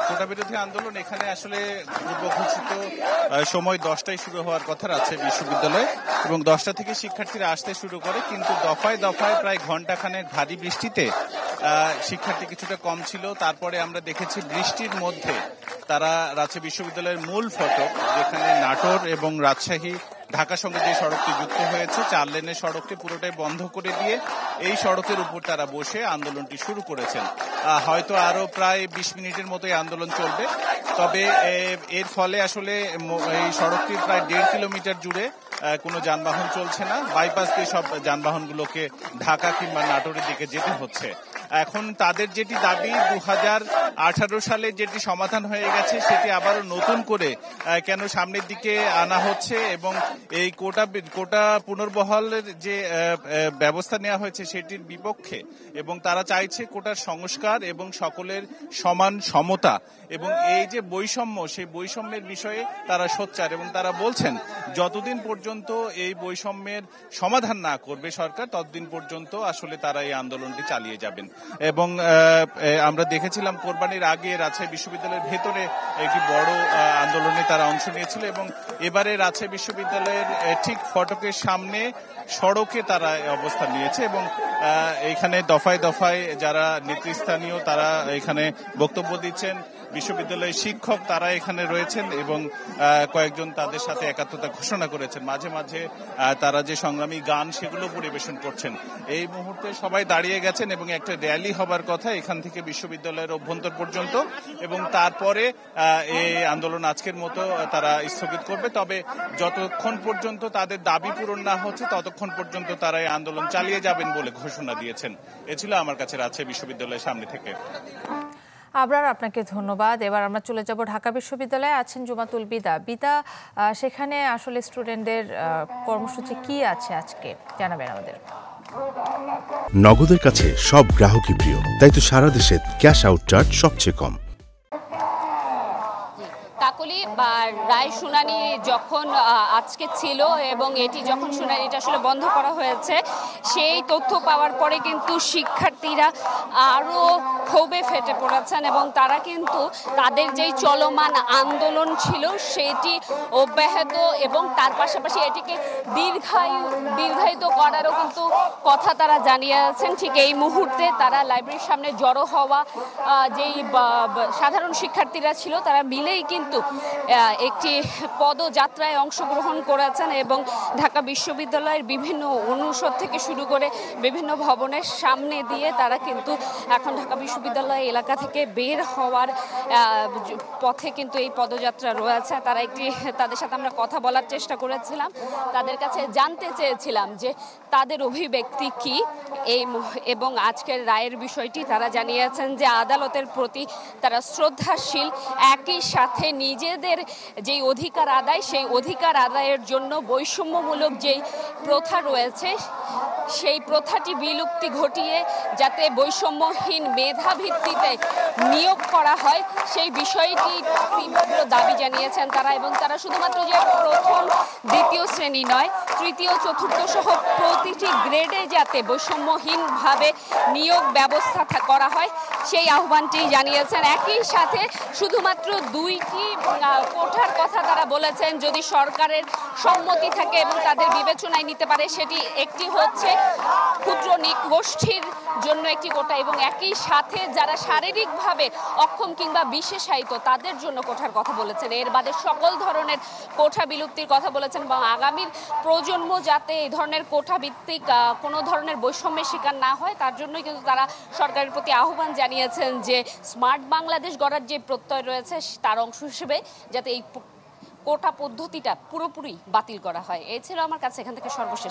কোটা বিরোধী আন্দোলন এখানে আসলে পূর্বঘোষিত সময় 10টায় শুরু হওয়ার কথা আছে বিশ্ববিদ্যালয়ে, এবং 10টা থেকে শিক্ষার্থীরা আসতে শুরু করে, কিন্তু দফায় দফায় প্রায় ঘন্টাখানেক ভারী বৃষ্টিতে শিক্ষার্থী কিছুটা কম ছিল। তারপরে আমরা দেখেছি বৃষ্টির মধ্যে তারা রাজশাহী বিশ্ববিদ্যালয়ের মূল ফটক, যেখানে নাটোর এবং রাজশাহী ঢাকার সঙ্গে যে সড়কটি যুক্ত হয়েছে 4 লেনের সড়কটি পুরোটাই বন্ধ করে দিয়ে এই সড়কের উপর তারা বসে আন্দোলনটি শুরু করেছেন। হয়তো আরো প্রায় 20 মিনিটের মতো এই আন্দোলন চলবে। তবে এর ফলে আসলে এই সড়কটির প্রায় 1.5 কিলোমিটার জুড়ে কোনো যানবাহন চলছে না। বাইপাস দিয়ে সব যানবাহনগুলোকে ঢাকা কিংবা নাটোরের দিকে যেতে হচ্ছে। এখন তাদের যেটি দাবি 2018 সালে যেটি সমাধান হয়ে গেছে সেটি আবারও নতুন করে কেন সামনের দিকে আনা হচ্ছে, এবং এই কোটা পুনর্বহালের যে ব্যবস্থা নেওয়া হয়েছে সেটির বিপক্ষে, এবং তারা চাইছে কোটার সংস্কার এবং সকলের সমান সমতা, এবং এই যে বৈষম্য সেই বৈষম্যের বিষয়ে তারা সোচ্চার, এবং তারা বলছেন যতদিন পর্যন্ত এই বৈষম্যের সমাধান না করবে সরকার ততদিন পর্যন্ত আসলে তারা এই আন্দোলনটি চালিয়ে যাবেন। এবং আমরা দেখেছিলাম কোরবানির আগে রাজশাহী বিশ্ববিদ্যালয়ের ভেতরে একটি বড় আন্দোলনে তারা অংশ নিয়েছিল, এবং এবারে রাজশাহী বিশ্ববিদ্যালয়ের ঠিক ফটকের সামনে সড়কে তারা অবস্থান নিয়েছে, এবং এখানে দফায় দফায় যারা নেতৃস্থানীয় তারা এখানে বক্তব্য দিচ্ছেন। বিশ্ববিদ্যালয়ের শিক্ষক তারা এখানে রয়েছেন এবং কয়েকজন তাদের সাথে একাত্মতা ঘোষণা করেছেন। মাঝে মাঝে তারা যে সংগ্রামী গান সেগুলো পরিবেশন করছেন। এই মুহূর্তে সবাই দাঁড়িয়ে গেছেন এবং একটা র্যালি হবার কথা এখান থেকে বিশ্ববিদ্যালয়ের অভ্যন্তর পর্যন্ত, এবং তারপরে এই আন্দোলন আজকের মতো তারা স্থগিত করবে। তবে যতক্ষণ পর্যন্ত তাদের দাবি পূরণ না হচ্ছে ততক্ষণ পর্যন্ত তারা এই আন্দোলন চালিয়ে যাবেন বলে ঘোষণা দিয়েছেন। এ ছিল আমার কাছে রাজশাহী বিশ্ববিদ্যালয়ের সামনে থেকে। আবরার, আপনাকে ধন্যবাদ। এবার আমরা চলে যাব ঢাকা বিশ্ববিদ্যালয়ে আছেন জুমাতুল বিদা। সেখানে আসলে স্টুডেন্টদের কর্মসূচি কি আছে আজকে জানাবেন আমাদের। নগদের কাছে সব গ্রাহকই প্রিয়, তাই তো সারা দেশে ক্যাশ আউট চার্জ সবচেয়ে কম। কাকলি রায় শুনানি যখন আজকে ছিল এবং এটি যখন শুনানিটা আসলে বন্ধ করা হয়েছে, সেই তথ্য পাওয়ার পরে কিন্তু শিক্ষার্থীরা আরও ক্ষোভে ফেটে পড়েছেন, এবং তারা কিন্তু তাদের যেই চলমান আন্দোলন ছিল সেটি অব্যাহত এবং তার পাশাপাশি এটিকে দীর্ঘায়িত করারও কিন্তু কথা তারা জানিয়েছেন। ঠিক এই মুহূর্তে তারা লাইব্রেরির সামনে জড়ো হওয়া যেই সাধারণ শিক্ষার্থীরা ছিল তারা মিলেই কিন্তু একটি পদযাত্রায় অংশগ্রহণ করেছেন, এবং ঢাকা বিশ্ববিদ্যালয়ের বিভিন্ন অনুষদ থেকে শুরু করে বিভিন্ন ভবনের সামনে দিয়ে তারা কিন্তু এখন ঢাকা বিশ্ববিদ্যালয় এলাকা থেকে বের হওয়ার পথে কিন্তু এই পদযাত্রা রয়েছে। তাদের সাথে আমরা কথা বলার চেষ্টা করেছিলাম, তাদের কাছে জানতে চেয়েছিলাম যে তাদের অভিব্যক্তি কি এবং আজকের রায়ের বিষয়টি তারা জানিয়েছেন যে আদালতের প্রতি তারা শ্রদ্ধাশীল, একই সাথে নিজেদের যেই অধিকার আদায় সেই অধিকার আদায়ের জন্য বৈষম্যমূলক যেই প্রথা রয়েছে সেই প্রথাটি বিলুপ্তি ঘটিয়ে যাতে বৈষম্যহীন মেধা ভিত্তিতে নিয়োগ করা হয় সেই বিষয়টি তীব্র দাবি জানিয়েছেন তারা, এবং তারা শুধুমাত্র যে প্রথম দ্বিতীয় শ্রেণী নয়, তৃতীয় চতুর্থ সহ প্রতিটি গ্রেডে যাতে বৈষম্যহীনভাবে নিয়োগ ব্যবস্থা করা হয় সেই আহ্বানটি জানিয়েছেন। একই সাথে শুধুমাত্র 2টি কোঠার কথা তারা বলেছেন যদি সরকারের সম্মতি থাকে এবং তাদের বিবেচনায় নিতে পারে, সেটি একটি হচ্ছে ক্ষুদ্র গোষ্ঠীর জন্য একটি কোঠা, এবং একই সাথে যারা শারীরিকভাবে অক্ষম কিংবা বিশেষায়িত তাদের জন্য কোঠার কথা বলেছেন। এর বাদে সকল ধরনের কোঠা বিলুপ্তির কথা বলেছেন, এবং আগামীর প্রজন্ম যাতে এই ধরনের কোঠা ভিত্তিক কোনো ধরনের বৈষম্যের শিকার না হয় তার জন্যই কিন্তু তারা সরকারের প্রতি আহ্বান জানিয়েছেন যে স্মার্ট বাংলাদেশ গড়ার যে প্রত্যয় রয়েছে তার অংশ হিসেবে যাতে এই কোটা পদ্ধতিটা পুরোপুরি বাতিল করা হয়। এই ছিল আমার কাছে এখান থেকে সর্বশেষ